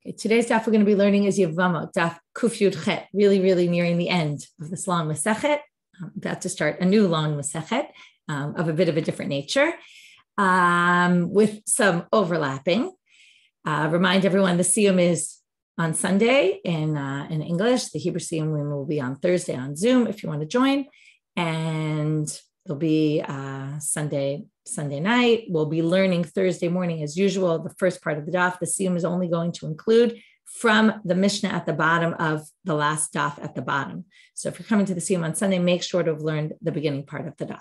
Okay, today's daf we're going to be learning is Yevamot, daf Kuf Yud Chet, really nearing the end of this long Masechet. I'm about to start a new long Masechet of a bit of a different nature with some overlapping. Remind everyone the Siyum is on Sunday in English. The Hebrew Siyum will be on Thursday on Zoom if you want to join. And there'll be Sunday night. We'll be learning Thursday morning as usual. The first part of the daf, the Siyum is only going to include from the Mishna at the bottom of the last daf at the bottom. So if you're coming to the Siyum on Sunday, make sure to have learned the beginning part of the daf.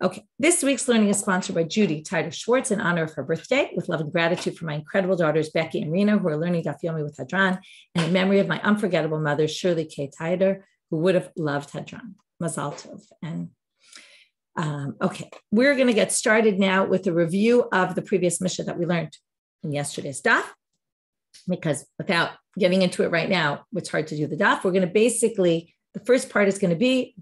Okay, this week's learning is sponsored by Judy Tider Schwartz in honor of her birthday, with love and gratitude for my incredible daughters, Becky and Rena, who are learning daf Yomi with Hadran, and in memory of my unforgettable mother, Shirley K. Tider, who would have loved Hadran. Mazal tov. And okay, we're going to get started now with a review of the previous Mishna that we learned in yesterday's daf, because without getting into it right now, it's hard to do the daf. We're going to basically, the first part is going to be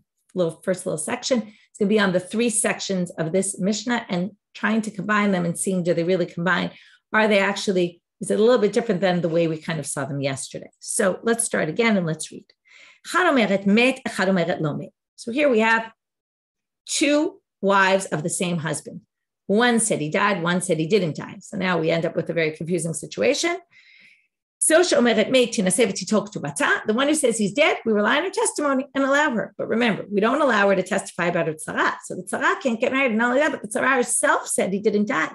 first little section. It's going to be on the three sections of this Mishna and trying to combine them and seeing, do they really combine? Are they actually, is it a little bit different than the way we kind of saw them yesterday? So let's start again and let's read. So here we have two wives of the same husband. One said he died, one said he didn't die. So now we end up with a very confusing situation. The one who says he's dead, we rely on her testimony and allow her. But remember, we don't allow her to testify about her tzara. So the tzara can't get married. And not only that, but the tzara herself said he didn't die.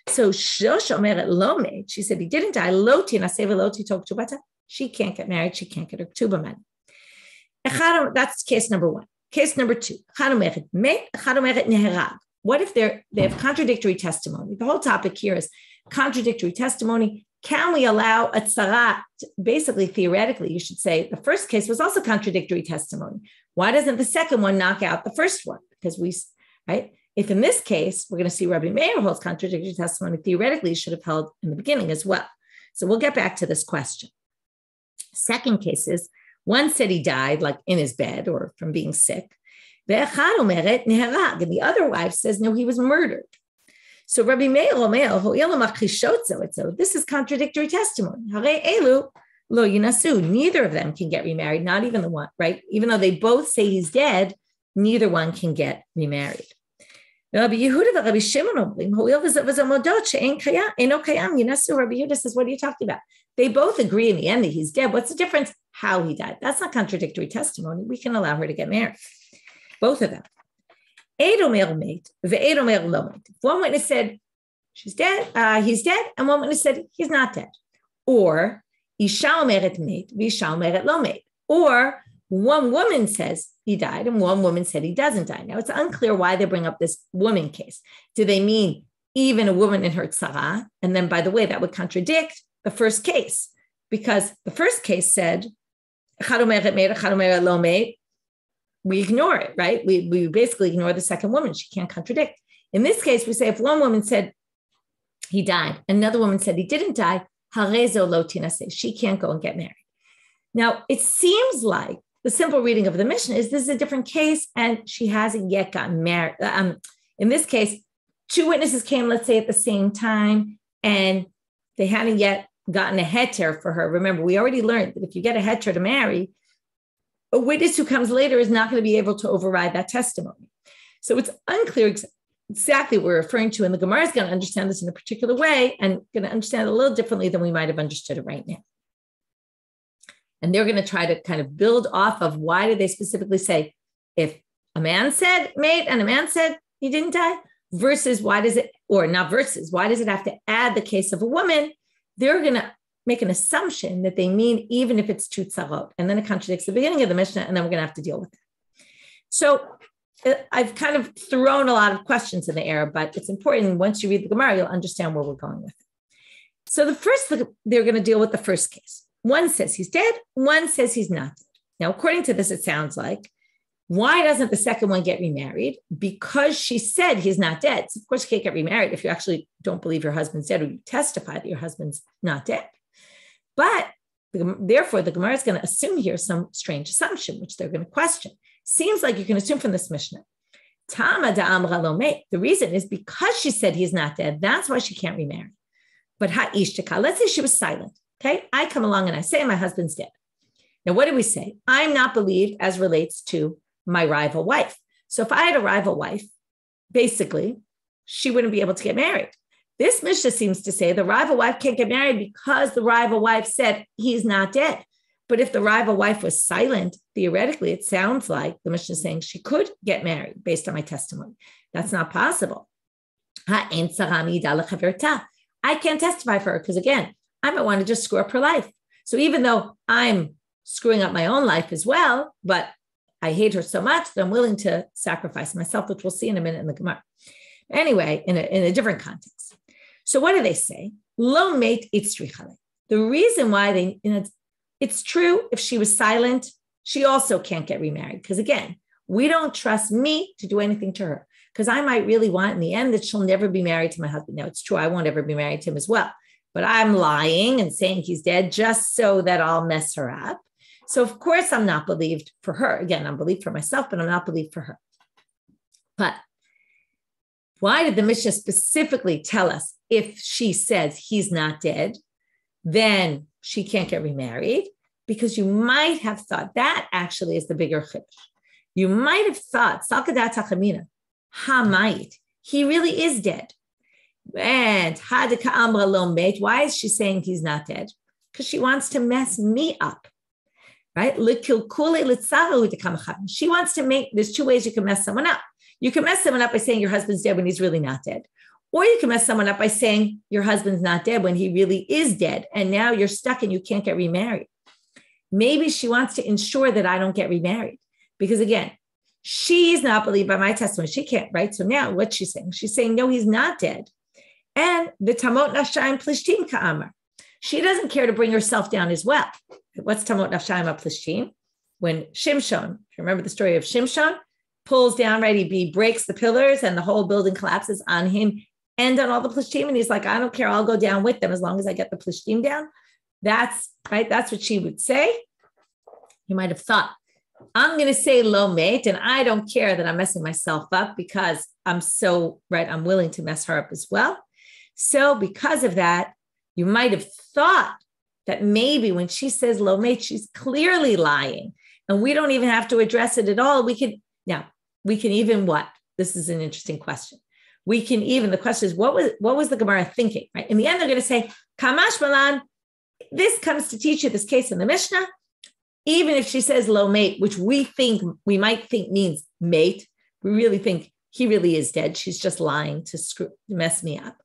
So she said he didn't die. She can't get married. She can't get her ketuba man. That's case number one. Case number two, what if they have contradictory testimony? The whole topic here is contradictory testimony. Can we allow a tzara? Basically, theoretically, you should say the first case was also contradictory testimony. Why doesn't the second one knock out the first one? Because right? If in this case, we're going to see Rabbi Meir holds contradictory testimony, theoretically, should have held in the beginning as well. So we'll get back to this question. Second case is, one said he died, like in his bed or from being sick. And the other wife says, no, he was murdered. So Rabbi Meir, this is contradictory testimony. Neither of them can get remarried, not even the one, right? Even though they both say he's dead, neither one can get remarried. Rabbi Yehuda and Rabbi Shimon, Rabbi Yehuda says, what are you talking about? They both agree in the end that he's dead. What's the difference? How he died. That's not contradictory testimony. We can allow her to get married. Both of them. One witness said, she's dead, he's dead, and one witness said, he's not dead. Or, or one woman says he died, and one woman said he doesn't die. Now, it's unclear why they bring up this woman case. Do they mean even a woman in her tzara? And then, by the way, that would contradict the first case, because the first case said, we ignore it, right? We basically ignore the second woman. She can't contradict. In this case, we say if one woman said he died, another woman said he didn't die, she can't go and get married. Now, it seems like the simple reading of the Mishna is this is a different case and she hasn't yet gotten married. In this case, two witnesses came, let's say, at the same time, and they hadn't yet gotten a heter for her. Remember, we already learned that if you get a heter to marry, a witness who comes later is not going to be able to override that testimony. So it's unclear exactly what we're referring to, and the Gemara is going to understand this in a particular way and going to understand it a little differently than we might have understood it right now. And they're going to try to kind of build off of why did they specifically say if a man said mate and a man said he didn't die, versus why does it, or not versus, why does it have to add the case of a woman? They're going to make an assumption that they mean even if it's two tzarot, and then it contradicts the beginning of the Mishnah, and then we're going to have to deal with it. So I've kind of thrown a lot of questions in the air, but it's important once you read the Gemara, you'll understand where we're going with it. So they're going to deal with the first case. One says he's dead, one says he's not dead. Now, according to this, it sounds like, why doesn't the second one get remarried? Because she said he's not dead. So of course, you can't get remarried if you actually don't believe your husband's dead or you testify that your husband's not dead. But therefore, the Gemara is going to assume here some strange assumption, which they're going to question. Seems like you can assume from this Mishnah. The reason is because she said he's not dead. That's why she can't remarry. But let's say she was silent. Okay, I come along and I say my husband's dead. Now, what do we say? I'm not believed as relates to my rival wife. So if I had a rival wife, basically, she wouldn't be able to get married. This Mishna seems to say the rival wife can't get married because the rival wife said he's not dead. But if the rival wife was silent, theoretically, it sounds like the Mishna is saying she could get married based on my testimony. That's not possible. I can't testify for her because, again, I might want to just screw up her life. So even though I'm screwing up my own life as well, but I hate her so much that I'm willing to sacrifice myself, which we'll see in a minute in the Gemara. Anyway, in a different context. So what do they say? Lo meit itzrichale. The reason why it's true if she was silent, she also can't get remarried. Because again, we don't trust me to do anything to her. Because I might really want in the end that she'll never be married to my husband. Now, it's true, I won't ever be married to him as well. But I'm lying and saying he's dead just so that I'll mess her up. So of course, I'm not believed for her. Again, I'm believed for myself, but I'm not believed for her. But why did the Mishnah specifically tell us if she says he's not dead, then she can't get remarried? Because you might have thought that actually is the bigger chiddush. You might have thought, Salkadat Hachamina, Hamayit, he really is dead. And Hadika Amra Lo Meit, why is she saying he's not dead? Because she wants to mess me up. Right? She wants to make, there's two ways you can mess someone up. You can mess someone up by saying your husband's dead when he's really not dead. Or you can mess someone up by saying your husband's not dead when he really is dead. And now you're stuck and you can't get remarried. Maybe she wants to ensure that I don't get remarried. Because again, she's not believed by my testimony. She can't, right? So now what's she saying? She's saying, no, he's not dead. And the tamot nafshayim plishtim ka'amar. She doesn't care to bring herself down as well. What's tamot nafshayim plishtim? When Shimon, if you remember the story of Shimon, pulls down, right? He breaks the pillars and the whole building collapses on him and on all the plishtim. And he's like, I don't care. I'll go down with them as long as I get the plishtim down. That's right. That's what she would say. You might have thought, I'm going to say lo meit, and I don't care that I'm messing myself up because I'm so, right, I'm willing to mess her up as well. So because of that, you might have thought that maybe when she says lo meit, she's clearly lying, and we don't even have to address it at all. We can even what? This is an interesting question. The question is, what was the Gemara thinking, right? In the end, they're going to say, Kamash Malan, this comes to teach you this case in the Mishnah. Even if she says lo meit, which we might think means mate, we really think he really is dead. She's just lying to mess me up.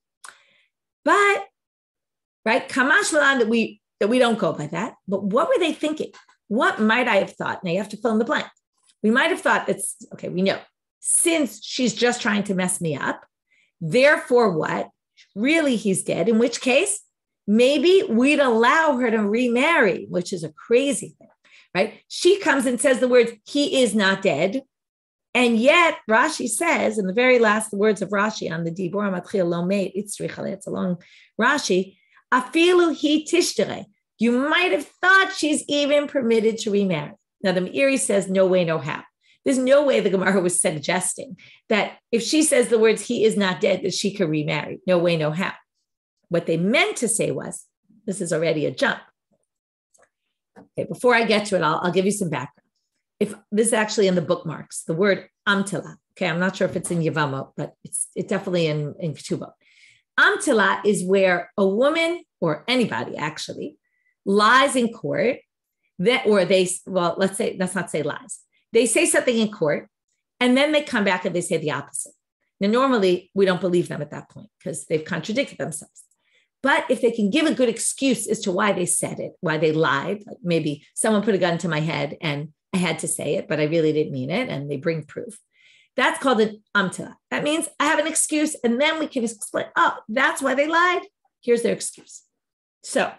But, right, Kamash Malan, that we don't go by that. But what were they thinking? What might I have thought? Now you have to fill in the blank. We might have thought we know. Since she's just trying to mess me up, therefore what? Really, he's dead, in which case, maybe we'd allow her to remarry, which is a crazy thing, right? She comes and says the words, he is not dead. And yet Rashi says, in the very last words of Rashi on the Dibor Matchil Lo Meit, it's a long Rashi, Afilu hi tishtere. You might have thought she's even permitted to remarry. Now the Meir says, no way, no how. There's no way the Gemara was suggesting that if she says the words, he is not dead, that she could remarry. No way, no how. What they meant to say was, this is already a jump. Okay, before I get to it, I'll give you some background. If this is actually in the bookmarks, the word amtila. Okay, I'm not sure if it's in Yevamot, but it's definitely in ketuba. Amtila is where a woman or anybody actually lies in court let's not say lies. They say something in court and then they come back and they say the opposite. Now, normally we don't believe them at that point because they've contradicted themselves. But if they can give a good excuse as to why they said it, why they lied, like maybe someone put a gun to my head and I had to say it, but I really didn't mean it, and they bring proof. That's called an amtila. That means I have an excuse, and then we can explain, oh, that's why they lied. Here's their excuse. So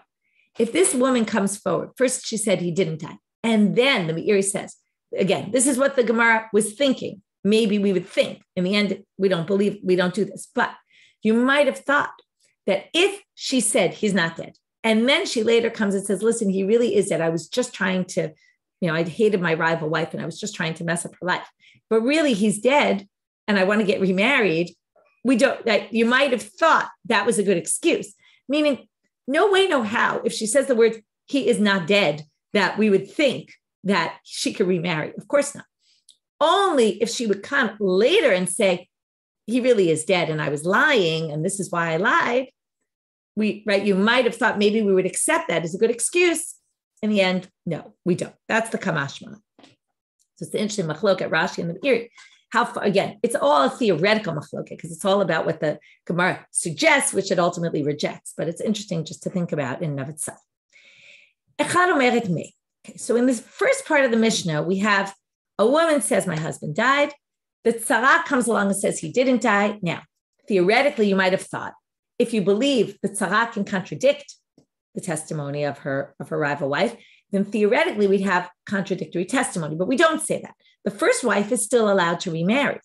if this woman comes forward, first she said he didn't die, and then the Meir says, again, this is what the Gemara was thinking. Maybe we would think. In the end, we don't do this. But you might have thought that if she said he's not dead, and then she later comes and says, listen, he really is dead. I was just trying to, I'd hated my rival wife and I was just trying to mess up her life. But really he's dead and I want to get remarried. You might have thought that was a good excuse. Meaning no way, no how, if she says the words, he is not dead, that we would think that she could remarry. Of course not. Only if she would come later and say, he really is dead and I was lying and this is why I lied. You might have thought maybe we would accept that as a good excuse. In the end, no, we don't. That's the kamashma. So it's the interesting machloket Rashi and the Meir. How far, again, it's all a theoretical machloket because it's all about what the Gemara suggests, which it ultimately rejects. But it's interesting just to think about in and of itself. Okay, so in this first part of the Mishnah, we have a woman says, my husband died. The tzara comes along and says he didn't die. Now, theoretically, you might have thought, if you believe the tzara can contradict the testimony of her rival wife, then theoretically we'd have contradictory testimony, but we don't say that. The first wife is still allowed to remarry.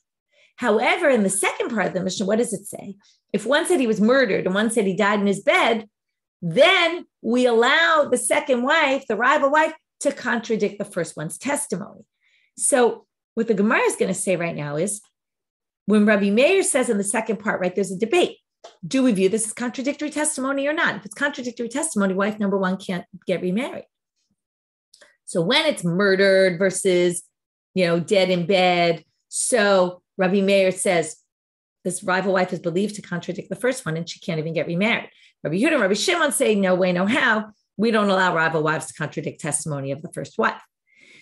However, in the second part of the Mishnah, what does it say? If one said he was murdered and one said he died in his bed, then we allow the second wife, the rival wife, to contradict the first one's testimony. So what the Gemara is going to say right now is, when Rabbi Meir says in the second part, right, there's a debate. Do we view this as contradictory testimony or not? If it's contradictory testimony, wife number one can't get remarried. So when it's murdered versus, dead in bed, so Rabbi Meir says this rival wife is believed to contradict the first one and she can't even get remarried. Rabbi Yehuda and Rabbi Shimon say, no way, no how. We don't allow rival wives to contradict testimony of the first wife.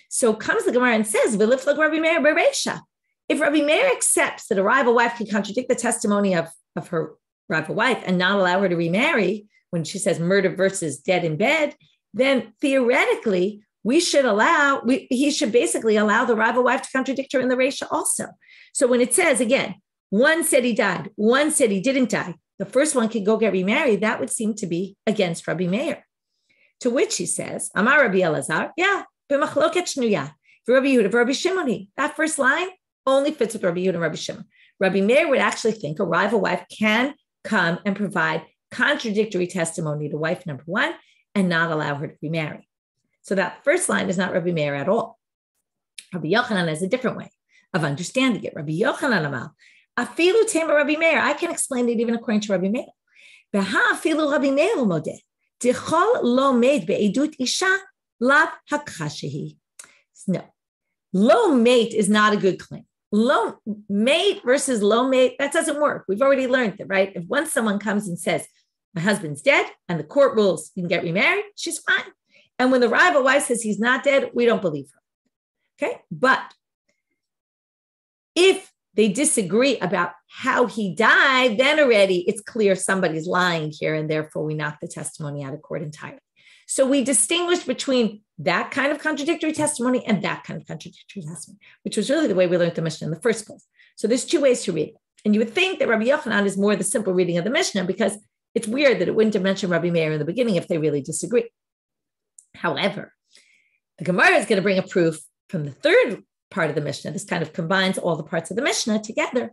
So comes the Gemara and says, "V'liflag Rabbi Meir bereisha." If Rabbi Meir accepts that a rival wife can contradict the testimony of her rival wife and not allow her to remarry when she says murder versus dead in bed, then theoretically he should basically allow the rival wife to contradict her in the reisha also. So when it says, again, one said he died, one said he didn't die, the first one can go get remarried, that would seem to be against Rabbi Meir. To which he says, Amar Rabbi Elazar, yeah, b'machloket shnuya, for Rabbi Yehuda, for Rabbi Shimon. That first line only fits with Rabbi Yehuda and Rabbi Shimon. Rabbi Meir would actually think a rival wife can come and provide contradictory testimony to wife number one and not allow her to remarry. So that first line is not Rabbi Meir at all. Rabbi Yochanan has a different way of understanding it. Rabbi Yochanan Amal, afilu tema Rabbi Meir. I can explain it even according to Rabbi Meir. Beha afilu Rabbi Meir modeh. Tichol lo made be'edut isha lav hakashehi. No, low mate is not a good claim. Low mate versus low mate, that doesn't work. We've already learned that, right? If once someone comes and says, my husband's dead and the court rules you can get remarried, she's fine. And when the rival wife says he's not dead, we don't believe her. Okay? But if they disagree about how he died, then already it's clear somebody's lying here, and therefore we knock the testimony out of court entirely. So we distinguish between that kind of contradictory testimony and that kind of contradictory testimony, which was really the way we learned the Mishnah in the first place. So there's two ways to read it. And you would think that Rabbi Yochanan is more the simple reading of the Mishnah because it's weird that it wouldn't have mentioned Rabbi Meir in the beginning if they really disagree. However, the Gemara is going to bring a proof from the third part of the Mishnah. This kind of combines all the parts of the Mishnah together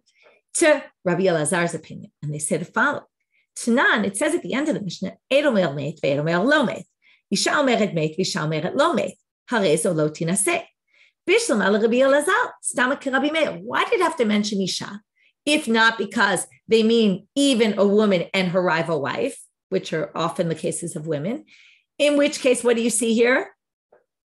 to Rabbi Elazar's opinion. And they say the following. Tanan, it says at the end of the Mishnah, Edomer meit ve'edomer lo meit. Isha omeret meit v'isha omeret lo meit. Harezo lo tinaseh. Bishlam al Rabbi Elazar, stamak Rabbi Meir. Why did it have to mention Isha? If not because they mean even a woman and her rival wife, which are often the cases of women. In which case, what do you see here?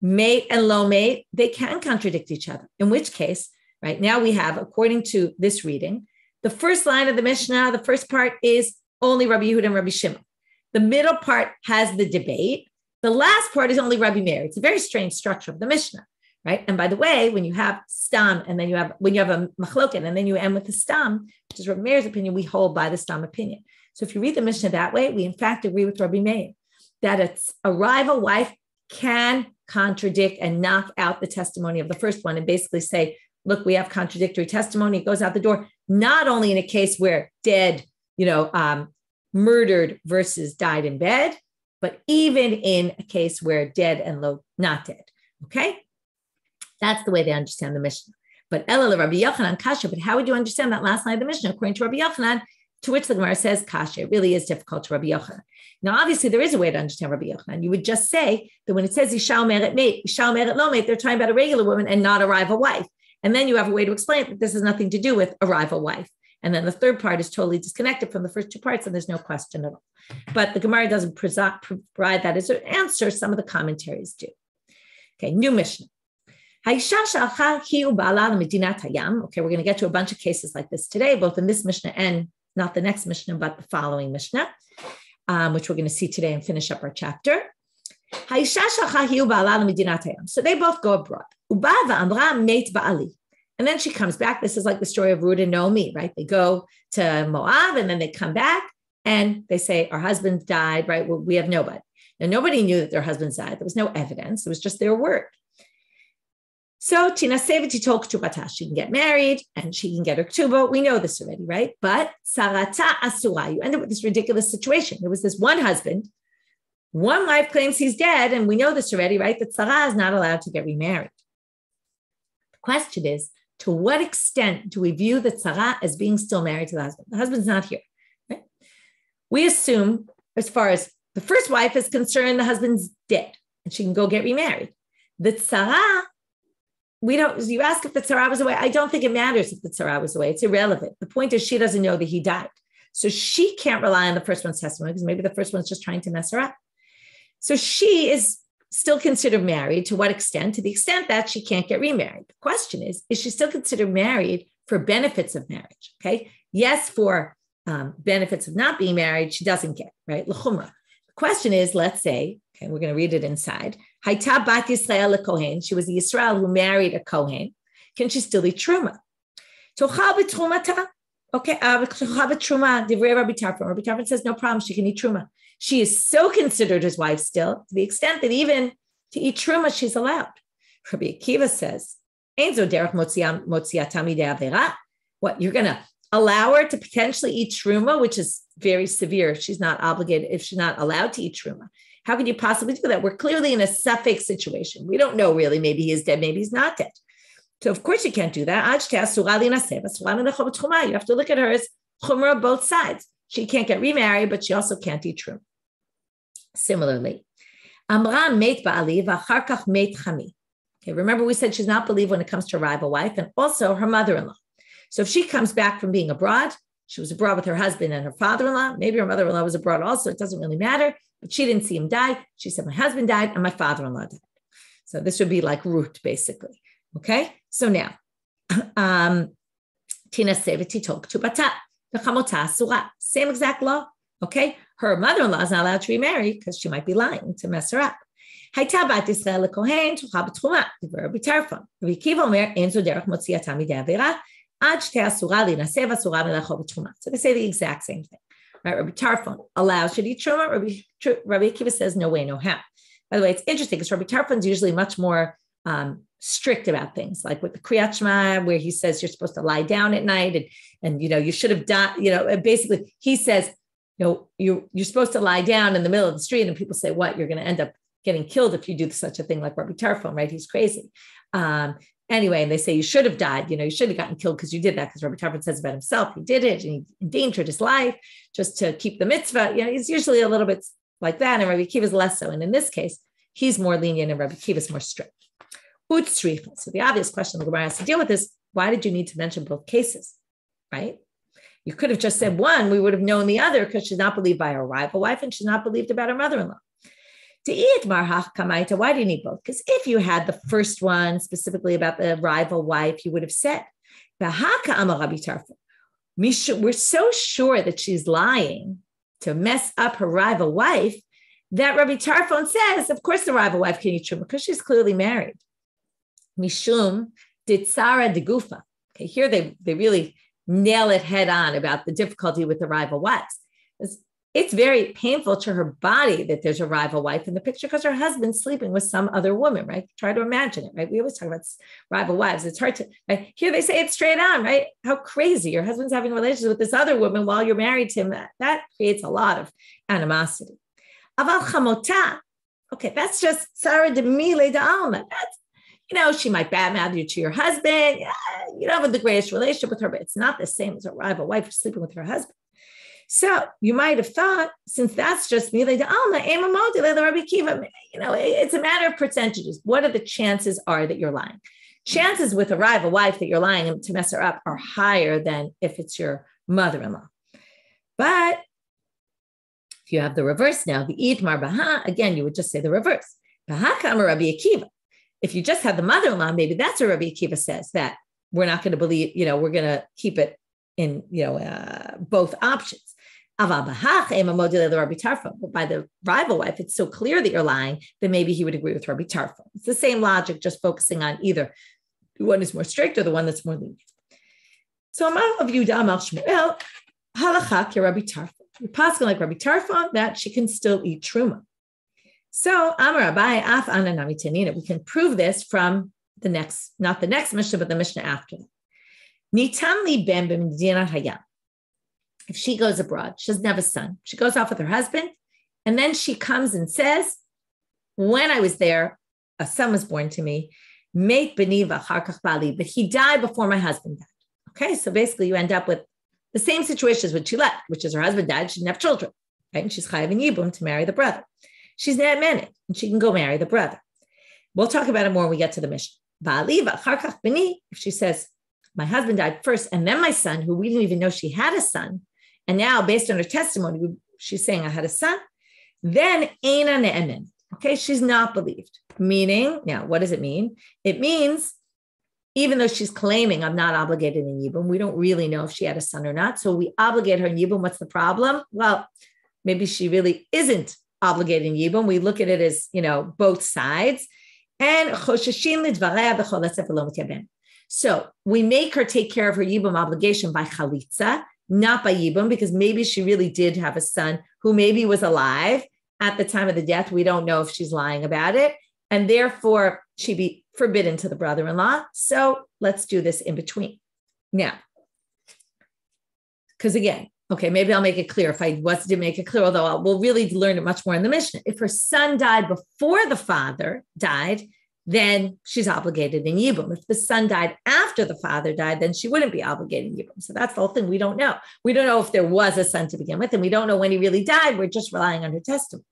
Mate and low mate, they can contradict each other. In which case, right now we have, according to this reading, the first line of the Mishnah, the first part is only Rabbi Yehuda and Rabbi Shimon. The middle part has the debate. The last part is only Rabbi Meir. It's a very strange structure of the Mishnah, right? And by the way, when you have stam and then when you have a machloket and then you end with the stam, which is Rabbi Meir's opinion, we hold by the stam opinion. So if you read the Mishnah that way, we in fact agree with Rabbi Meir that it's a rival wife can contradict and knock out the testimony of the first one and basically say, look, we have contradictory testimony. It goes out the door, not only in a case where dead, murdered versus died in bed, but even in a case where dead and low, not dead. Okay? That's the way they understand the Mishnah. But Elul Rabbi Yochanan kasha, but how would you understand that last line of the Mishnah? According to Rabbi Yochanan, to which the Gemara says kasha, it really is difficult to Rabbi Yochanan. Now, obviously, there is a way to understand Rabbi Yochanan. You would just say that when it says Isha omeret meit, Isha omeret lo meit, they're talking about a regular woman and not a rival wife. And then you have a way to explain that this has nothing to do with a rival wife. And then the third part is totally disconnected from the first two parts, and there's no question at all. But the Gemara doesn't provide that as an answer. Some of the commentaries do. Okay, new Mishnah. Okay, we're going to get to a bunch of cases like this today, both in this Mishnah and not the next Mishnah, but the following Mishnah, which we're going to see today and finish up our chapter. So they both go abroad. And then she comes back. This is like the story of Ruth and Yomi, right? They go to Moab and then they come back and they say, our husbands died, right? Well, we have nobody. Now, nobody knew that their husbands died. There was no evidence. It was just their word. So Tina Seviti told ketubata, she can get married and she can get her ketuba. We know this already, right? But sarata asura, you end up with this ridiculous situation. There was this one husband, one wife claims he's dead, and we know this already, right? That Sarah is not allowed to get remarried. The question is, to what extent do we view that Sarah as being still married to the husband? The husband's not here, right? We assume, as far as the first wife is concerned, the husband's dead and she can go get remarried. That Sarah, you ask if the Sarah was away. I don't think it matters if the Sarah was away. It's irrelevant. The point is she doesn't know that he died. So she can't rely on the first one's testimony because maybe the first one's just trying to mess her up. So she is still considered married. To what extent? To the extent that she can't get remarried. The question is she still considered married for benefits of marriage? Okay. Yes, for benefits of not being married, she doesn't get, right? L'chumra. The question is, let's say, okay, we're going to read it inside. Hayta bat Yisrael kohen. She was the Yisrael who married a kohen. Can she still eat truma? Tochal b'trumata. Okay, tochal b'truma. Divrei Rabbi Tarfon. Rabbi Tarfon says no problem. She can eat truma. She is so considered his wife still, to the extent that even to eat truma, she's allowed. Rabbi Akiva says, what, you're going to allow her to potentially eat truma, which is very severe. She's not obligated, if she's not allowed to eat truma. How could you possibly do that? We're clearly in a suffix situation. We don't know really. Maybe he is dead, maybe he's not dead. So of course you can't do that. You have to look at her as chumrah both sides. She can't get remarried, but she also can't eat truma. Similarly, Amra meit ba'ali v'achar kach meit chami. Okay, remember we said she's not believed when it comes to her rival wife and also her mother-in-law. So if she comes back from being abroad, she was abroad with her husband and her father-in-law, maybe her mother-in-law was abroad also, it doesn't really matter, but she didn't see him die. She said, my husband died and my father-in-law died. So this would be like Ruth, basically. Okay, so now, Tina Seviti told ketubata. Same exact law. Okay. Her mother-in-law is not allowed to remarry because she might be lying to mess her up. So they say the exact same thing. Right? Rabbi Tarfon allows you to eat truma. Rabbi Akiva says no way, no how. By the way, it's interesting because Rabbi Tarfon is usually much more strict about things, like with the Kriyat Shema, where he says you're supposed to lie down at night and you should have done, basically he says, you're supposed to lie down in the middle of the street, and people say, what, you're going to end up getting killed if you do such a thing, like Rabbi Tarfon, right? He's crazy. Anyway, and they say you should have died, you should have gotten killed because you did that, because Rabbi Tarfon says about himself, he did it and he endangered his life just to keep the mitzvah. He's usually a little bit like that, and Rabbi Akiva is less so. And in this case, he's more lenient and Rabbi Akiva is more strict. So the obvious question the Gemara has to deal with is, why did you need to mention both cases, right? You could have just said one, we would have known the other because she's not believed by her rival wife and she's not believed about her mother-in-law. To eat marhach kamaita, why do you need both? Because if you had the first one specifically about the rival wife, you would have said, we're so sure that she's lying to mess up her rival wife that Rabbi Tarfon says, of course the rival wife can eat truma because she's clearly married. Mishum ditsara de gufa. Okay, here they really nail it head on about the difficulty with the rival wives. It's very painful to her body that there's a rival wife in the picture because her husband's sleeping with some other woman, right? Try to imagine it, right? We always talk about rival wives. It's hard to, right? Here they say it straight on, right? How crazy. Your husband's having relations with this other woman while you're married to him. That creates a lot of animosity. Aval chamota. Okay, that's just Sarah de Mile de Alma. That's, she might badmouth you to your husband. You don't have the greatest relationship with her, but it's not the same as a rival wife who's sleeping with her husband. So you might have thought, since that's just Mile de Alma, Rabbi Akiva, it's a matter of percentages. What are the chances are that you're lying? chances with a rival wife that you're lying to mess her up are higher than if it's your mother-in-law. But if you have the reverse now, the Itmar Baha, again, you would just say the reverse. Baha Kama Rabbi Akiva. If you just have the mother-in-law, maybe that's what Rabbi Akiva says, that we're not going to believe, we're going to keep it in, both options. But by the rival wife, it's so clear that you're lying that maybe he would agree with Rabbi Tarfon. It's the same logic, just focusing on either the one is more strict or the one that's more lenient. So Amar of Yehuda Amar Shmuel, halachak Rabbi Tarfon. You're possible like Rabbi Tarfon that she can still eat truma. So Amar Rabbi af ananami tanina. We can prove this from the next, not the next Mishnah, but the Mishnah after. Nitan li ben b'medina hayam. If she goes abroad, she doesn't have a son. She goes off with her husband, and then she comes and says, when I was there, a son was born to me, meit beniva harkach bali, but he died before my husband died. Okay, so basically you end up with the same situation as when she left, which is her husband died, she didn't have children, right? And she's chayav in yibum to marry the brother. She's not married, and she can go marry the brother. We'll talk about it more when we get to the Mishnah. Ba'aliva harkach beni, if she says, my husband died first, and then my son, who we didn't even know she had a son, and now, based on her testimony, she's saying, I had a son, then eina ne'emen. Okay, she's not believed. Meaning, now, what does it mean? It means, even though she's claiming I'm not obligated in yibum, we don't really know if she had a son or not. So we obligate her in yibum. What's the problem? Well, maybe she really isn't obligated in yibum. We look at it as, both sides. And chosheshin lidvarei b'chol asef lo mityaben. So we make her take care of her yibum obligation by chalitza, not by yibum, because maybe she really did have a son who maybe was alive at the time of the death. We don't know if she's lying about it. And therefore, she'd be forbidden to the brother-in-law. So let's do this in between. Now, because again, okay, maybe I'll make it clear if I didn't make it clear, although we'll really learn it much more in the Mishnah. If her son died before the father died, then she's obligated in yibum. If the son died after the father died, then she wouldn't be obligated in yibum. So that's the whole thing. We don't know. We don't know if there was a son to begin with, and we don't know when he really died. We're just relying on her testimony.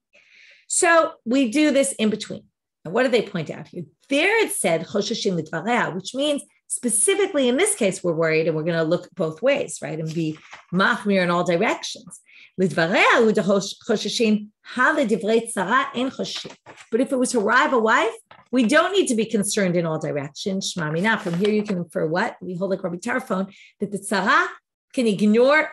So we do this in between. And what do they point out here? There it said, chosheshin lidvarei, which means specifically in this case, we're worried, and we're going to look both ways, right? And be machmir in all directions. But if it was her rival wife, we don't need to be concerned in all directions. Shmamina. From here, you can infer what? We hold like Rabbi Tarfon, that the tzara can ignore,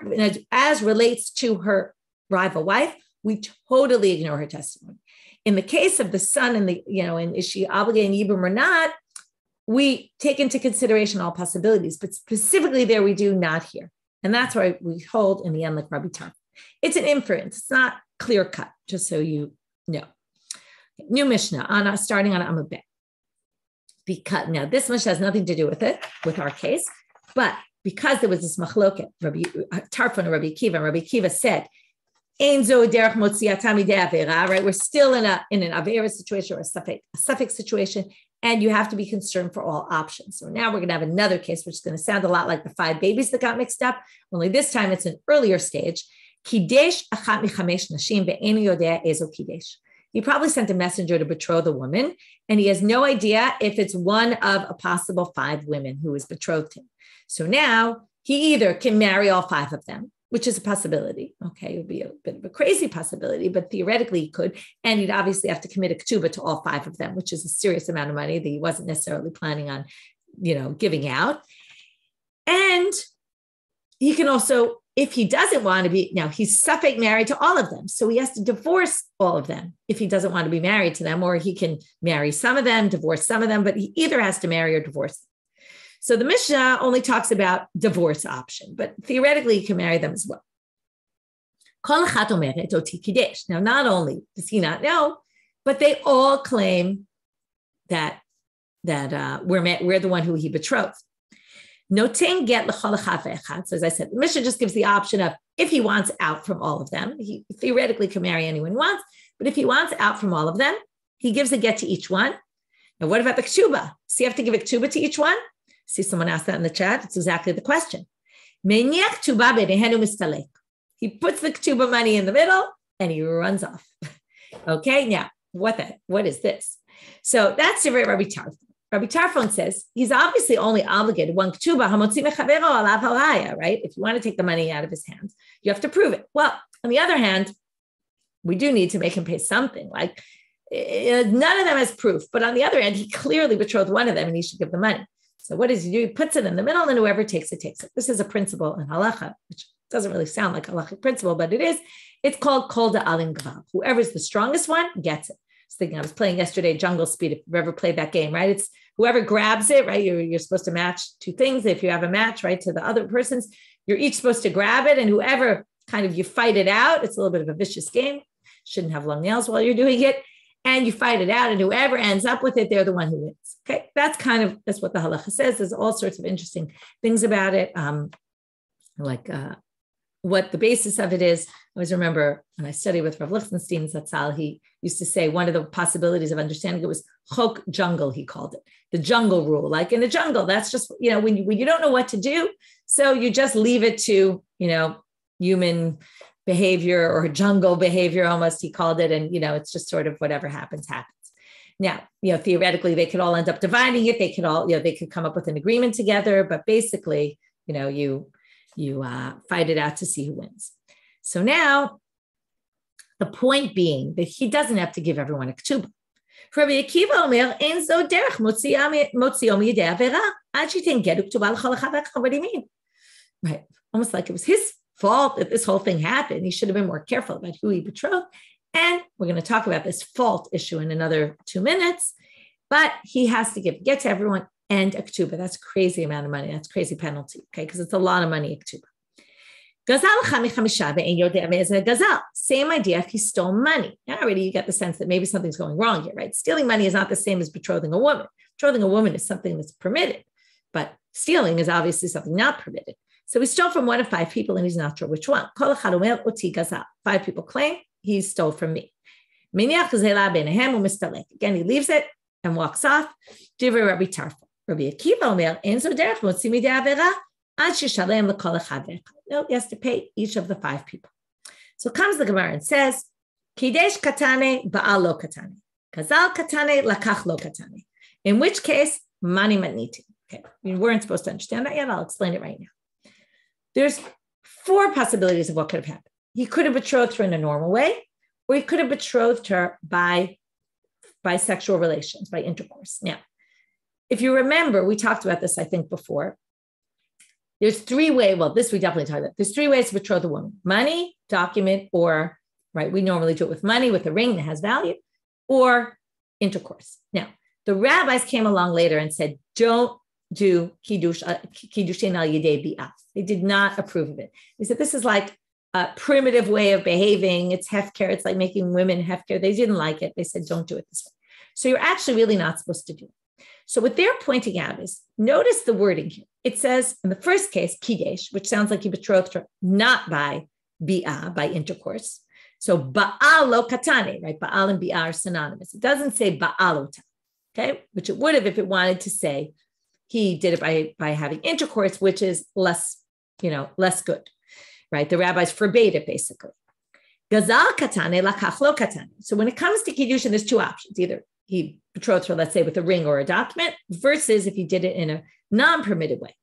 as relates to her rival wife, we totally ignore her testimony. In the case of the son and and is she obligated in yibum or not, we take into consideration all possibilities, but specifically there we do not here. And that's why we hold in the end like Rabbi Tarfon. It's an inference. It's not clear cut, just so you know. New Mishnah, starting on Amud Bet. Because now this Mishnah has nothing to do with it, with our case, but because there was this machloket, Tarfon and Rabbi Akiva, and Rabbi Akiva said, Ein zo derech motziatam midei avera, right? We're still in an avera situation or a suffix situation, and you have to be concerned for all options. So now we're going to have another case, which is going to sound a lot like the 5 babies that got mixed up, only this time it's an earlier stage. Kidesh achat michamesh nashim ve'enu yodea ezo kidesh. He probably sent a messenger to betroth a woman, and he has no idea if it's one of a possible 5 women who is betrothed him. So now he either can marry all 5 of them, which is a possibility. Okay, it would be a bit of a crazy possibility, but theoretically he could. And he'd obviously have to commit a ketuba to all 5 of them, which is a serious amount of money that he wasn't necessarily planning on, giving out. And he can also, if he doesn't want to be, now he's suffix married to all of them. So he has to divorce all of them if he doesn't want to be married to them, or he can marry some of them, divorce some of them, but he either has to marry or divorce them. So the Mishnah only talks about divorce option, but theoretically he can marry them as well. Now, not only does he not know, but they all claim that we're the one who he betrothed. Noting get l'chol. So as I said, the Mishnah just gives the option of if he wants out from all of them, he theoretically can marry anyone he wants, but if he wants out from all of them, he gives a get to each one. Now, what about the ketuba? Does he have to give a ketuba to each one? See, someone asked that in the chat. It's exactly the question. He puts the ketuba money in the middle and he runs off. Okay, now what is this? So that's the Rabbi Tarfon. Rabbi Tarfon says he's obviously only obligated one ketuba, right? If you want to take the money out of his hands, you have to prove it. Well, on the other hand, we do need to make him pay something. Like none of them has proof, but on the other hand, he clearly betrothed one of them and he should give the money. So what does he do? He puts it in the middle and whoever takes it, takes it. This is a principle in halacha, which doesn't really sound like a halachic principle, but it is. It's called kol da'alin gval. Whoever's the strongest one gets it. I was playing yesterday Jungle Speed, if you've ever played that game, right? It's whoever grabs it, right? You're supposed to match two things. If you have a match, right, to the other person's, you're each supposed to grab it, and whoever kind of you fight it out, it's a little bit of a vicious game. Shouldn't have long nails while you're doing it. And you fight it out, and whoever ends up with it, they're the one who wins. Okay, that's what the halacha says. There's all sorts of interesting things about it, what the basis of it is. I always remember when I studied with Rav Lichtenstein Zatzal, he used to say one of the possibilities of understanding it was chok jungle, he called it, the jungle rule. Like in the jungle, that's just, when you don't know what to do, so you just leave it to, human behavior or jungle behavior almost, he called it. And, it's just sort of whatever happens. Now, theoretically, they could all end up dividing it. They could all, they could come up with an agreement together, but basically, you fight it out to see who wins. So now, the point being that he doesn't have to give everyone a ketuba. Rabbi Akiva omer, ein zo derech motzio midei avera, ad shetin gedu ketuba l'chol echad v'echad. What do you mean? Right, almost like it was his fault that this whole thing happened. He should have been more careful about who he betrothed. And we're going to talk about this fault issue in another 2 minutes. But he has to get to everyone and a ketuba. That's a crazy amount of money. That's a crazy penalty, okay? Because it's a lot of money, a ketuba. Same idea if he stole money. Now already you get the sense that maybe something's going wrong here, right? Stealing money is not the same as betrothing a woman. Betrothing a woman is something that's permitted, but stealing is obviously something not permitted. So he stole from one of 5 people and he's not sure which one. 5 people claim he stole from me. Again, he leaves it and walks off. Rabbi Tarfon. Rabbi Akiva omer, ein zo derech motzi midei avera, ad sheshalem l'kol echad v'echad. No, he has to pay each of the 5 people. So comes the Gemara and says, Kidesh katane, ba'al lo katane. Gazal katane, lakach lo katane. In which case, mani matniti. Okay, we weren't supposed to understand that yet. I'll explain it right now. There's 4 possibilities of what could have happened. He could have betrothed her in a normal way, or he could have betrothed her by sexual relations, by intercourse. Now, if you remember, we talked about this, I think, before. There's 3 ways, this we definitely talked about. There's 3 ways to betroth a woman: money, document, or, right, we normally do it with money, with a ring that has value, or intercourse. Now, the rabbis came along later and said, don't do kiddushin al yidei bi'ah. They did not approve of it. They said, this is like a primitive way of behaving. It's hefker. It's like making women hefker. They didn't like it. They said, don't do it this way. So you're actually really not supposed to do it. So what they're pointing out is, notice the wording here. It says, in the first case, kidesh, which sounds like he betrothed her not by bi'ah, by intercourse. So ba'al lo katane, right? Ba'al and bi'ah are synonymous. It doesn't say ba'alota, okay? Which it would have if it wanted to say he did it by having intercourse, which is less good, right? The rabbis forbade it, basically. Gazal katane, lakach lo katane. So when it comes to kiddushin, there's 2 options. Either he betrothed her, let's say, with a ring or a document, versus if he did it in a non-permitted way.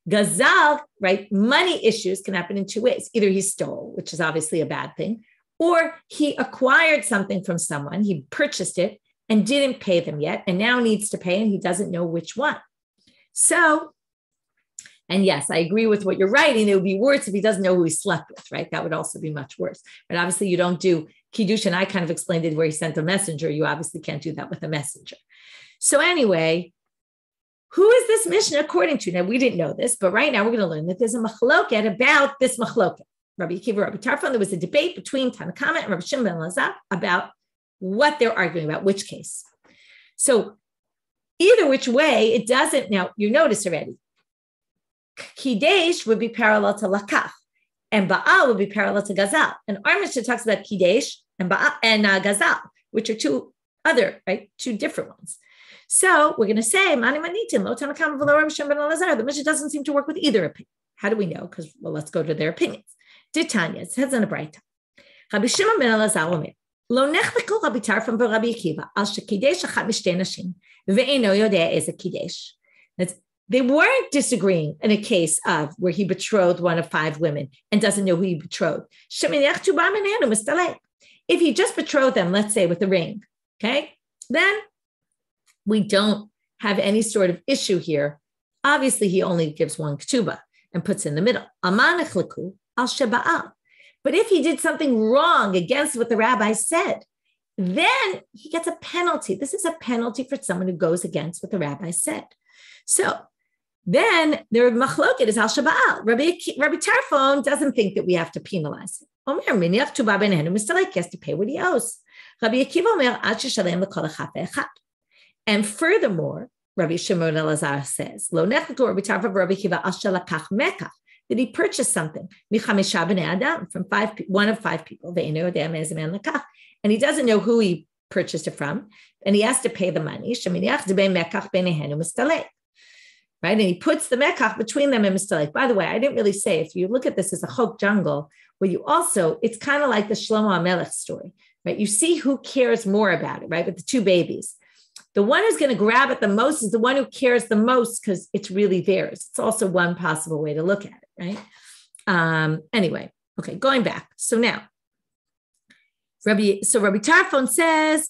Gazal, right? Money issues can happen in 2 ways. Either he stole, which is obviously a bad thing, or he acquired something from someone, he purchased it and didn't pay them yet, and now needs to pay, and he doesn't know which one. So, and yes, I agree with what you're writing. It would be worse if he doesn't know who he slept with, right? That would also be much worse. But obviously you don't do kiddush, and I kind of explained it where he sent a messenger. You obviously can't do that with a messenger. So anyway, who is this Mishna according to? Now, we didn't know this, but right now we're going to learn that there's a machloket about this machloket. Rabbi Akiva, Rabbi Tarfon, there was a debate between Tanakama and Rabbi Shimon ben Lazar about what they're arguing about, which case. So either which way, it doesn't, now you notice already, Kidesh would be parallel to Lakach, and Ba'al would be parallel to Gazal. And our Mishnah talks about Kidesh and Ba'al and Gazal, which are 2 different ones. So we're going to say, Mani Manitin, Lo Tanakam v'lo Rabbi Shimon ben Lazar. The Mishnah doesn't seem to work with either opinion. How do we know? Because, let's go to their opinions. Titania, it says in a Braita. Rabbi Shimon ben Lazar omer, Lo nechleku Rabbi Tarfon v'Rabbi Akiva al shekidesh achat mishtei nashim ve'eno yodea ez a kidesh. They weren't disagreeing in a case of where he betrothed one of 5 women and doesn't know who he betrothed. If he just betrothed them, let's say with a ring, okay, then we don't have any sort of issue here. Obviously, he only gives one ketuba and puts in the middle. But if he did something wrong against what the rabbi said, then he gets a penalty. This is a penalty for someone who goes against what the rabbi said. So then their machloket is al shaba'al. Rabbi Tarfon doesn't think that we have to penalize him. He has to pay what he owes. Rabbi Akiva and furthermore, Rabbi Shimon Elazar says, Lo nechleku Rabbi Tarfon Rabbi Akiva al shalakach mekach, that he purchased something from one of 5 people. And he doesn't know who he purchased it from, and he has to pay the money. Right? And he puts the mekach between them and mistalek. By the way, I didn't really say, if you look at this as a chok jungle, where you also, it's kind of like the Shlomo HaMelech story, right? You see who cares more about it, right? With the 2 babies. The one who's going to grab it the most is the one who cares the most because it's really theirs. It's also one possible way to look at it, right? Anyway, okay, going back. So now, Rabbi Tarfon says,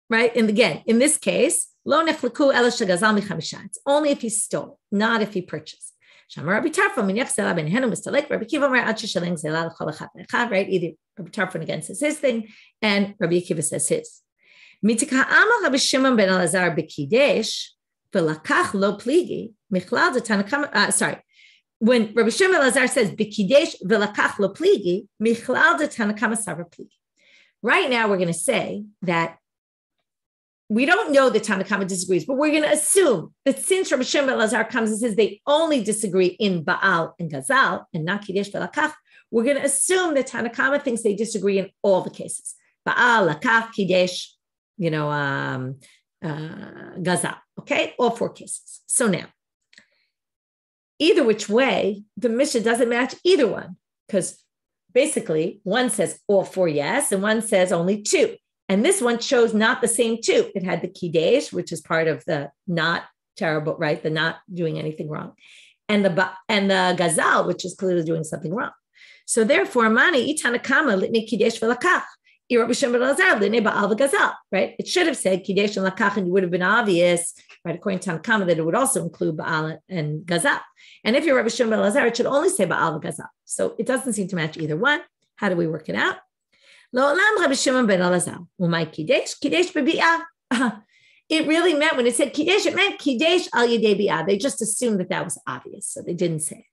right, and again, in this case, lo nechleku ela shegazal michamisha. It's only if he stole, not if he purchased. Rabbi Tarfon, right? Either Rabbi Tarfon again says his thing, and Rabbi Akiva says his. Rabbi Shimon ben Elazar bekidesh v'lakach lo pligi michlal de Tanakama. Sorry, when Rabbi Shimon ben Elazar says bekidesh v'lakach lo pligi michlal de Tanakama sarva pligi. Right now, we're going to say that we don't know that Tanakama disagrees, but we're going to assume that since Rabbi Shimon ben Elazar comes and says they only disagree in Baal and Gazal and not Kidesh v'Lakach, we're going to assume that Tanakama thinks they disagree in all the cases. Baal, Lakach, Kidesh, Gazal, okay? All 4 cases. So now, either which way, the Mishnah doesn't match either one, because basically one says all 4 yes, and one says only 2. And this one chose not the same 2. It had the kidesh, which is part of the not terrible, right? The not doing anything wrong. And the gazal, which is clearly doing something wrong. So therefore, mani itanakama litni kidesh v'lakach. Right? It should have said kidesh and lakach, and it would have been obvious, right, according to Tanakama, that it would also include Baal and Gazal. And if you're Rabbi Shimon ben Elazar, it should only say Baal and Gazal. So it doesn't seem to match either one. How do we work it out? Lo'olam Rabbi Shimon ben Elazar. Umay kidesh bebi'ah. It really meant, when it said kidesh, it meant kidesh al yedei bi'ah. They just assumed that was obvious, so they didn't say it.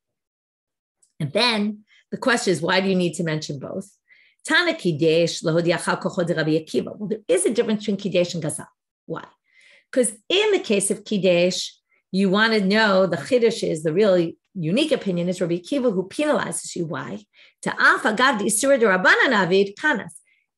And then the question is, why do you need to mention both? Tana kidesh lahodiachal kochod Rabbi Akiva. Well, there is a difference between kidesh and gazal. Why? Because in the case of kidesh, you want to know the chiddush is the really unique opinion is Rabbi Akiva, who penalizes you. Why?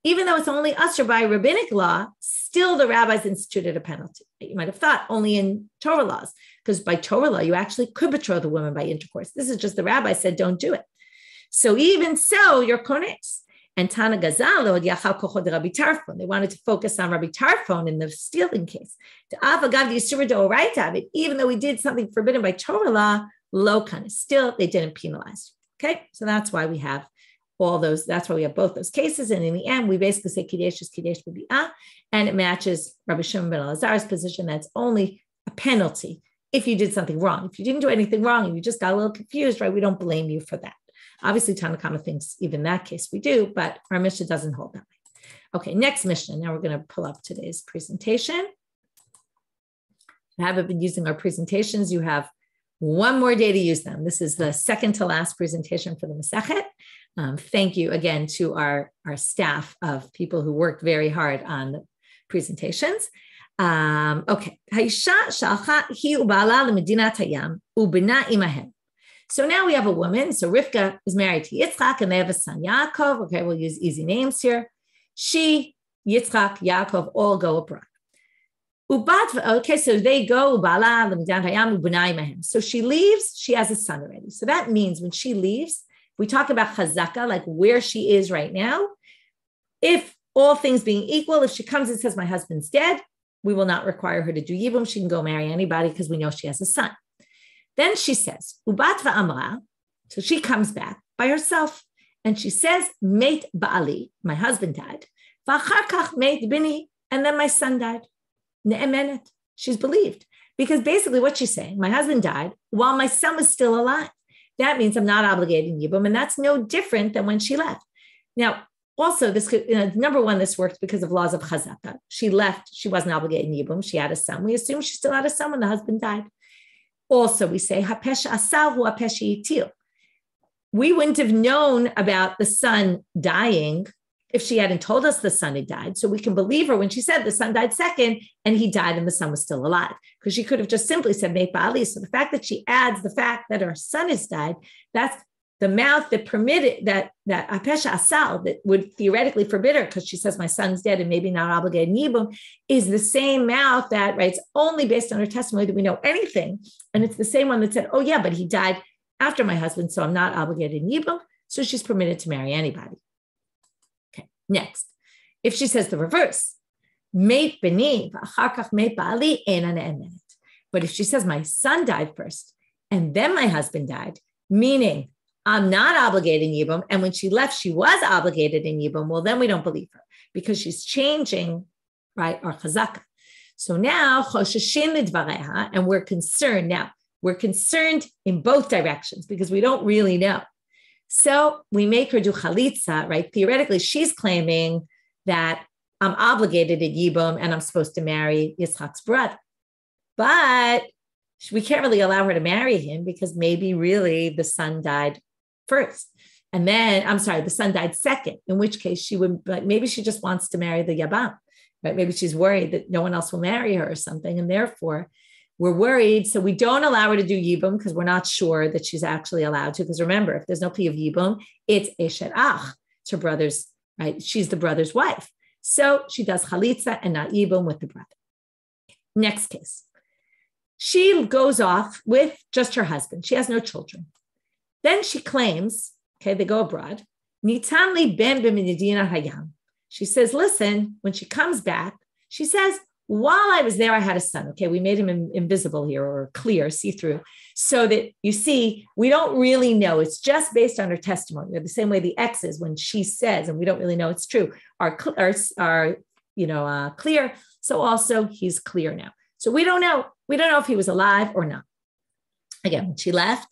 Even though it's only usher by rabbinic law, still the rabbis instituted a penalty. You might have thought only in Torah laws, because by Torah law, you actually could betroth a woman by intercourse. This is just the rabbi said, don't do it. So even so, you're kones. And Tana Gazalo, Rabbi Tarfon. They wanted to focus on Rabbi Tarfon in the stealing case. Even though we did something forbidden by Torah law, lokan, still they didn't penalize. Okay, so that's why we have all those. That's why we have both those cases. And in the end, we basically say kidesh is kidesh b'bi'ah, and it matches Rabbi Shimon ben Elazar's position. That's only a penalty if you did something wrong. If you didn't do anything wrong and you just got a little confused, right? We don't blame you for that. Obviously, Tanakama thinks even that case we do, but our Mishnah doesn't hold that way. Okay, next Mishnah. Now we're going to pull up today's presentation. If you haven't been using our presentations, you have one more day to use them. This is the second to last presentation for the Masechet. Thank you again to our staff of people who worked very hard on the presentations. Okay. So now we have a woman. So Rivka is married to Yitzchak and they have a son, Yaakov. Okay, we'll use easy names here. She, Yitzchak, Yaakov all go abroad. Okay, so they go. So she leaves. She has a son already. So that means when she leaves, we talk about chazaka, like where she is right now. If All things being equal, if she comes and says, my husband's dead, we will not require her to do yibum. She can go marry anybody because we know she has a son. Then she says, Ubat va'amra. So she comes back by herself and she says, Meit ba'ali, my husband died. V'achar kach meit bini, and then my son died. Ne'emenet. She's believed. Because basically what she's saying, my husband died while my son was still alive. That means I'm not obligated in yibum, and that's no different than when she left. Now, also, this could, number one, this works because of laws of chazaka. She left, she wasn't obligated in yibum, she had a son. We assume she still had a son when the husband died. Also, we say, hapesh asal hu hapesh yitil. We wouldn't have known about the son dying if she hadn't told us the son had died. So we can believe her when she said the son died second and he died and the son was still alive, because she could have just simply said Meit ba'ali. So the fact that she adds the fact that her son has died, that's the mouth that permitted that apesha asal that would theoretically forbid her, because she says my son's dead and maybe not obligated in yibum, is the same mouth that writes only based on her testimony that we know anything. And it's the same one that said, oh yeah, but he died after my husband, so I'm not obligated in yibum. So she's permitted to marry anybody. Okay, next. If she says the reverse, meit beni v'achar kach meit ba'ali eina ne'emenet. But if she says my son died first and then my husband died, meaning I'm not obligated in yibum, and when she left, she was obligated in yibum, well, then we don't believe her because she's changing, right, our chazaka. So now, chosheshin lidvareha, and we're concerned now. We're concerned in both directions because we don't really know. So we make her do chalitza, right? Theoretically, she's claiming that I'm obligated in yibum and I'm supposed to marry Yitzchak's brother. But we can't really allow her to marry him because maybe really the son died first. And then, the son died second, in which case she would, like, maybe she just wants to marry the yabam, right? Maybe she's worried that no one else will marry her or something. And therefore we're worried. So we don't allow her to do yibum because we're not sure that she's actually allowed to. Because remember, if there's no plea of yibum, it's eshet ach. It's her brother's, right? She's the brother's wife. So she does chalitza and not yibum with the brother. Next case. She goes off with just her husband. She has no children. Then she claims, okay, they go abroad. Nitan li ben b'medina hayam. She says, listen, when she comes back, she says, while I was there, I had a son. Okay, we made him invisible here, or clear, see-through, so that you see, we don't really know. It's just based on her testimony. The same way the exes, when she says, and we don't really know it's true, are clear. So also he's clear now. So we don't know. We don't know if he was alive or not. Again, when she left,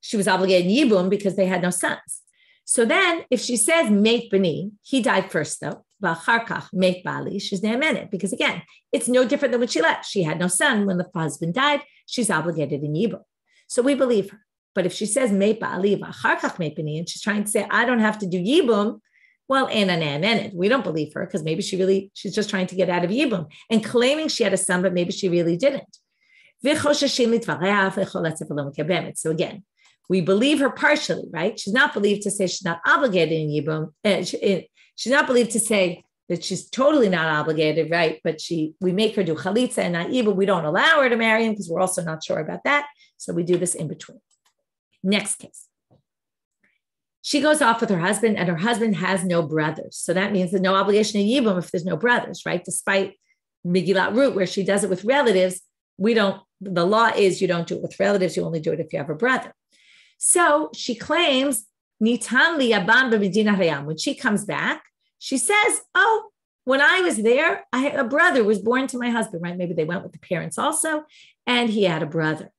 she was obligated in yibum because they had no sons. So then if she says meit bani, he died first though, v'achar kach meit bali, she's ne'emenet, because again, it's no different than when she left. She had no son. When the husband died, she's obligated in yibum. So we believe her. But if she says meit bali, v'achar kach meit bani, and she's trying to say, I don't have to do yibum, well, eina ne'emenet. We don't believe her because maybe she's just trying to get out of yibum and claiming she had a son, but maybe she really didn't. So again, we believe her partially, right? She's not believed to say she's not obligated in yibum. She's not believed to say that she's totally not obligated, right? But we make her do chalitza and not yibum. We don't allow her to marry him because we're also not sure about that. So we do this in between. Next case. She goes off with her husband and her husband has no brothers. So that means there's no obligation in yibum if there's no brothers, right? Despite Megillat Rut, where she does it with relatives, the law is you don't do it with relatives. You only do it if you have a brother. So she claims, Nitan li yabam b'medina hayam. When she comes back, she says, oh, when I was there, a brother was born to my husband, right? Maybe they went with the parents also, and he had a brother.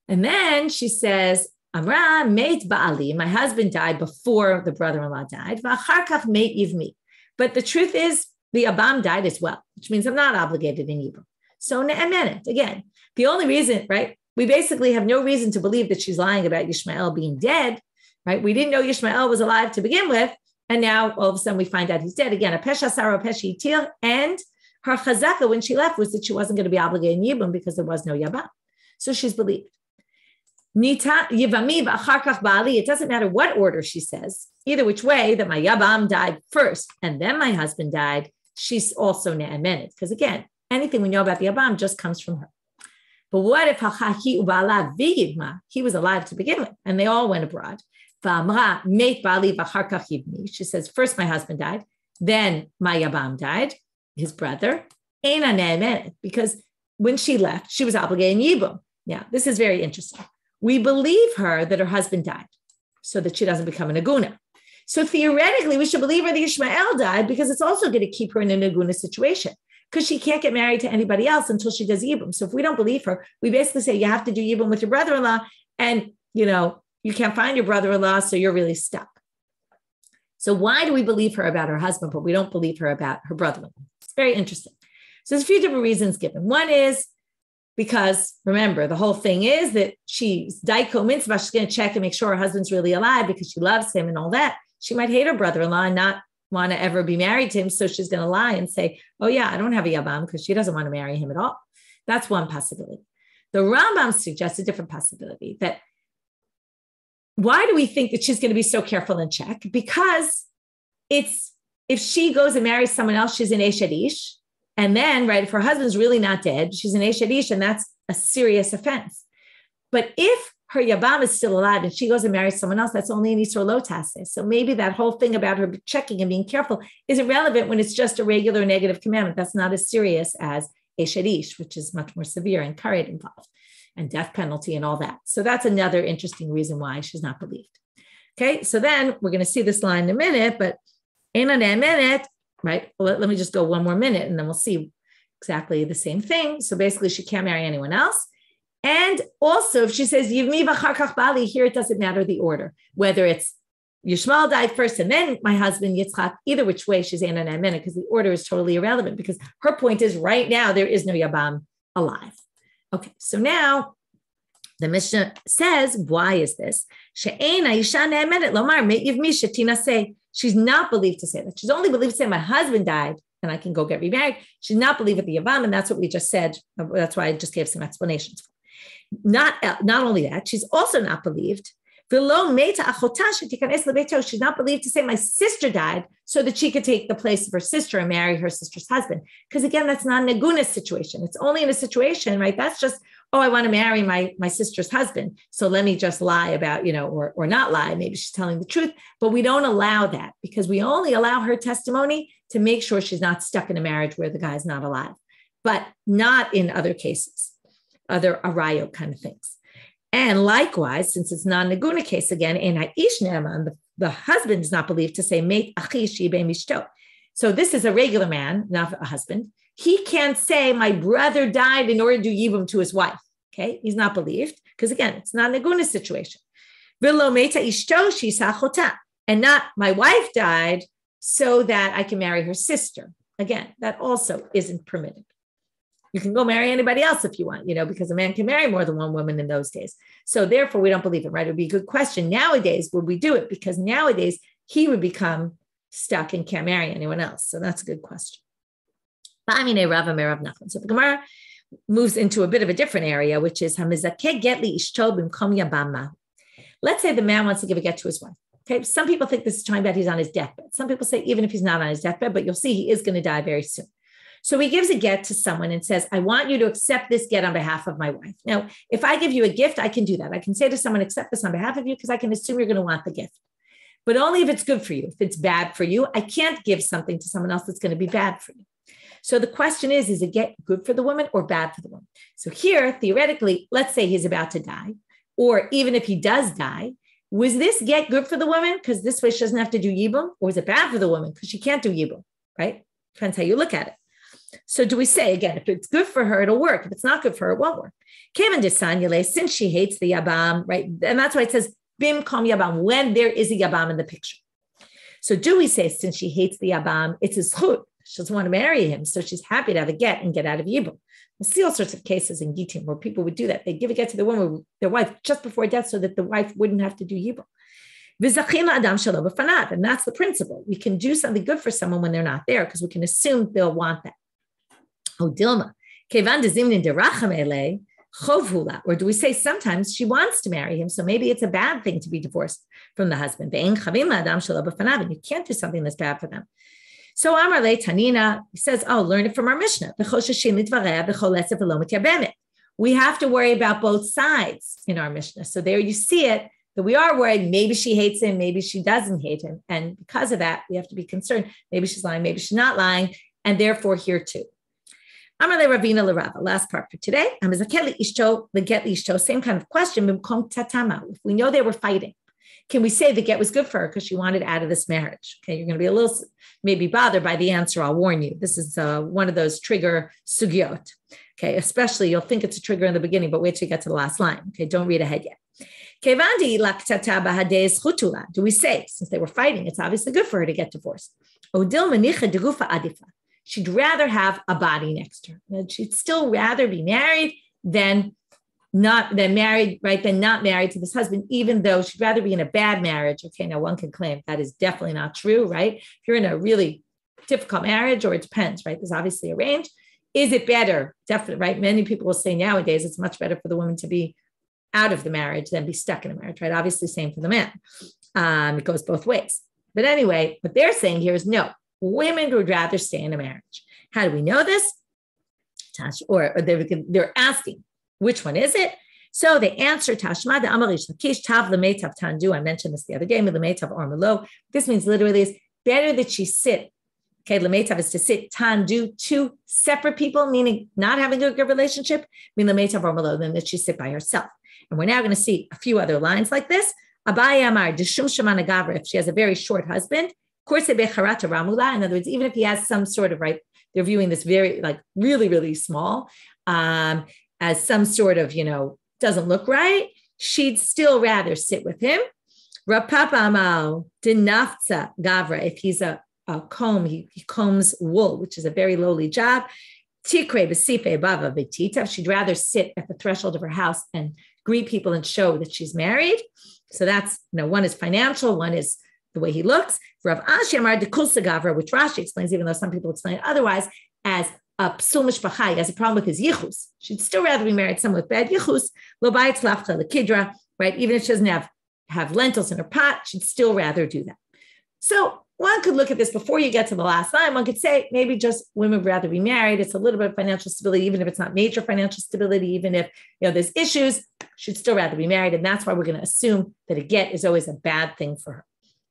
And then she says, Amra meit ba'ali, my husband died before the brother-in-law died, v'achar kach meit yivmi. But the truth is, the abam died as well, which means I'm not obligated in yibum. So ne'emenet, again, the only reason, right? We basically have no reason to believe that she's lying about Yishmael being dead, right? We didn't know Yishmael was alive to begin with, and now all of a sudden we find out he's dead again. A pesha sara, pesha yitil, and her chazaka when she left was that she wasn't going to be obligated in yibum because there was no yabam. So she's believed. Yevami v'achar kach ba'ali. It doesn't matter what order she says. Either which way, that my yabam died first and then my husband died, she's also ne'emenet. Because again, anything we know about the yabam just comes from her. But what if he was alive to begin with and they all went abroad? She says, first my husband died Then my yabam died, his brother, because when she left, she was obligated in yibum. Now, this is very interesting. We believe her that her husband died so that she doesn't become a naguna. So theoretically, we should believe her that Ishmael died because it's also going to keep her in a naguna situation because she can't get married to anybody else until she does yibum. So if we don't believe her, we basically say you have to do yibum with your brother-in-law and, you can't find your brother-in-law, so you're really stuck. So why do we believe her about her husband, but we don't believe her about her brother-in-law? It's very interesting. So there's a few different reasons given. One is because, remember, the whole thing is that she's daiko mitzvah. She's going to check and make sure her husband's really alive because she loves him and all that. She might hate her brother-in-law and not want to ever be married to him. So she's going to lie and say, oh yeah, I don't have a yabam because she doesn't want to marry him at all. That's one possibility. The Rambam suggests a different possibility that why do we think that she's going to be so careful and check? Because if she goes and marries someone else, she's an Eshadish. And then, right, if her husband's really not dead, she's an Eshadish, and that's a serious offense. But if her yabam is still alive and she goes and marries someone else, that's only an Isur Lo Taseh. So maybe that whole thing about her checking and being careful isn't relevant when it's just a regular negative commandment. That's not as serious as Eshadish, which is much more severe and karet involved, and death penalty and all that. So that's another interesting reason why she's not believed. Okay, so then we're going to see this line in a minute, but in a minute, right? Let me just go one more minute and then we'll see exactly the same thing. So basically she can't marry anyone else. And also if she says, Yivmi v'char kach bali, here it doesn't matter the order, whether it's Yishmael died first and then my husband Yitzchak, either which way she's in a minute, because the order is totally irrelevant because her point is right now there is no yabam alive. Okay, so now the Mishna says, why is this? She's not believed to say that. She's only believed to say my husband died and I can go get remarried. She's not believed with the Yavam, and that's what we just said. That's why I just gave some explanations. Not only that, she's also not believed. She's not believed to say my sister died so that she could take the place of her sister and marry her sister's husband. Because again, that's not an naguna situation. It's only in a situation, right? That's just, oh, I want to marry my sister's husband. So let me just lie about, or not lie. Maybe she's telling the truth, but we don't allow that because we only allow her testimony to make sure she's not stuck in a marriage where the guy's not alive, but not in other cases, other arayot kind of things. And likewise, since it's non-naguna case again, in Haish Ne'eman, the husband is not believed to say, Meit achish yibem ishto. So this is a regular man, not a husband. He can't say, my brother died in order to do yibum to his wife. Okay, he's not believed because again, it's not a naguna situation. V'lo meita ishto shisa chota, and not my wife died so that I can marry her sister. Again, that also isn't permitted. You can go marry anybody else if you want, because a man can marry more than one woman in those days. So therefore, we don't believe it, right? It would be a good question. Nowadays, would we do it? Because nowadays, he would become stuck and can't marry anyone else. So that's a good question. So the Gemara moves into a bit of a different area, which is, let's say the man wants to give a get to his wife. Okay, some people think this is talking about he's on his deathbed. Some people say even if he's not on his deathbed, but you'll see he is going to die very soon. So he gives a get to someone and says, I want you to accept this get on behalf of my wife. Now, if I give you a gift, I can do that. I can say to someone, accept this on behalf of you because I can assume you're going to want the gift. But only if it's good for you. If it's bad for you, I can't give something to someone else that's going to be bad for you. So the question is it get good for the woman or bad for the woman? So here, theoretically, let's say he's about to die, or even if he does die, was this get good for the woman? Because this way she doesn't have to do yibum, or is it bad for the woman? Because she can't do yibum, right? Depends how you look at it. So do we say, again, if it's good for her, it'll work. If it's not good for her, it won't work. Kevin desanyale, since she hates the yabam, right? And that's why it says, bim kom yabam, when there is a yabam in the picture. So do we say, since she hates the yabam, it's a zchut. She doesn't want to marry him. So she's happy to have a get and get out of yibum. We'll see all sorts of cases in Gitim where people would do that. They give a get to the woman, their wife, just before death so that the wife wouldn't have to do yibum. And that's the principle. We can do something good for someone when they're not there because we can assume they'll want that. Oh, Dilma. Or do we say sometimes she wants to marry him, so maybe it's a bad thing to be divorced from the husband. And you can't do something that's bad for them. So Amar Le Tanina says, learn it from our Mishna. We have to worry about both sides in our Mishna. So there you see it, that we are worried maybe she hates him, maybe she doesn't hate him. And because of that, we have to be concerned. Maybe she's lying, maybe she's not lying. And therefore here too. Amar le Ravina le Rava, last part for today. Same kind of question. If we know they were fighting, can we say the get was good for her because she wanted out of this marriage? Okay, you're going to be a little maybe bothered by the answer. I'll warn you. This is one of those trigger sugyot. Okay, especially you'll think it's a trigger in the beginning, but wait till you get to the last line. Okay, don't read ahead yet. Do we say, since they were fighting, it's obviously good for her to get divorced? She'd rather have a body next to her. She'd still rather be married than not married to this husband, even though she'd rather be in a bad marriage. Okay, now one can claim that is definitely not true, right? If you're in a really difficult marriage, or it depends, right? There's obviously a range. Is it better? Definitely, right? Many people will say nowadays it's much better for the woman to be out of the marriage than be stuck in a marriage, right? Obviously, same for the man. It goes both ways. But anyway, what they're saying here is no, women would rather stay in a marriage. How do we know this? Or they're asking, which one is it? So they answer, Tashma de Amar Reish Lakish, Tav Lemetav Tandu. I mentioned this the other day, Lemetav or Melo. This means literally is better that she sit. Okay, Lemetav is to sit, Tandu, two separate people, meaning not having a good relationship, Lemetav or Melo, than that she sit by herself. And we're now going to see a few other lines like this. Abai Amar, Deshum Shemana Gavra, if she has a very short husband, Korse Becharata Ramula. In other words, even if he has some sort of, right, they're viewing this very, like, really, really small, as some sort of, doesn't look right, she'd still rather sit with him. Rav Papa Amal Dinafza Gavra, if he's a comb, he combs wool, which is a very lowly job. Tikre Besife Bava Betita, she'd rather sit at the threshold of her house and greet people and show that she's married. So that's, one is financial, one is the way he looks. Rav Ashi Amar de Kulsa Gavra, which Rashi explains, even though some people explain it otherwise, as a psul mishpacha, he has a problem with his yichus. She'd still rather be married to someone with bad yichus. Lo bayit lafcha lekidra, right? Even if she doesn't have lentils in her pot, she'd still rather do that. So one could look at this before you get to the last line. One could say maybe just women would rather be married. It's a little bit of financial stability, even if it's not major financial stability, even if there's issues, she'd still rather be married. And that's why we're going to assume that a get is always a bad thing for her.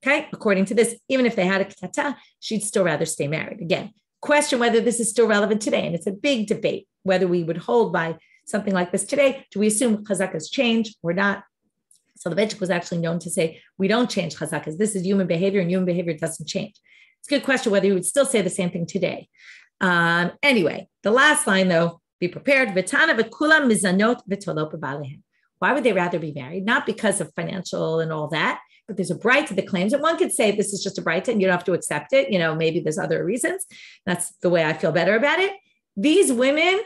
Okay, according to this, even if they had a ketata, she'd still rather stay married. Again, question whether this is still relevant today. And it's a big debate whether we would hold by something like this today. Do we assume chazakas change or not? So the Bedchik was actually known to say, we don't change chazakas. This is human behavior and human behavior doesn't change. It's a good question whether you would still say the same thing today. Anyway, the last line though, be prepared. V'tana v'kulam mizanot v'tolot b'balehem. Why would they rather be married? Not because of financial and all that, but there's a bright to the claims. And one could say this is just a bright and you don't have to accept it. Maybe there's other reasons. That's the way I feel better about it. These women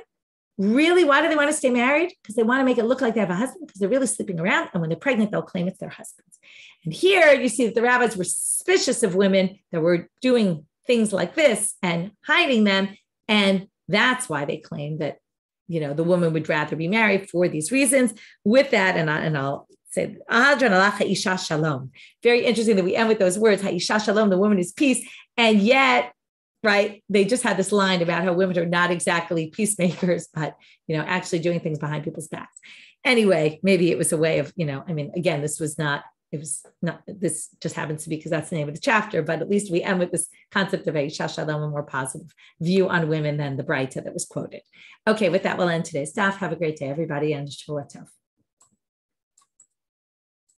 really, why do they want to stay married? Because they want to make it look like they have a husband, because they're really sleeping around. And when they're pregnant, they'll claim it's their husbands. And here you see that the rabbis were suspicious of women that were doing things like this and hiding them. And that's why they claim that, the woman would rather be married for these reasons. With that, and I'll say, shalom. Very interesting that we end with those words, ha'isha shalom, the woman is peace. And yet, right, they just had this line about how women are not exactly peacemakers, but, actually doing things behind people's backs. Anyway, maybe it was a way of, again, this just happens to be because that's the name of the chapter, but at least we end with this concept of a shalom, a more positive view on women than the Breita that was quoted. Okay, with that, we'll end today's daf. Have a great day, everybody, and Shavua Tov.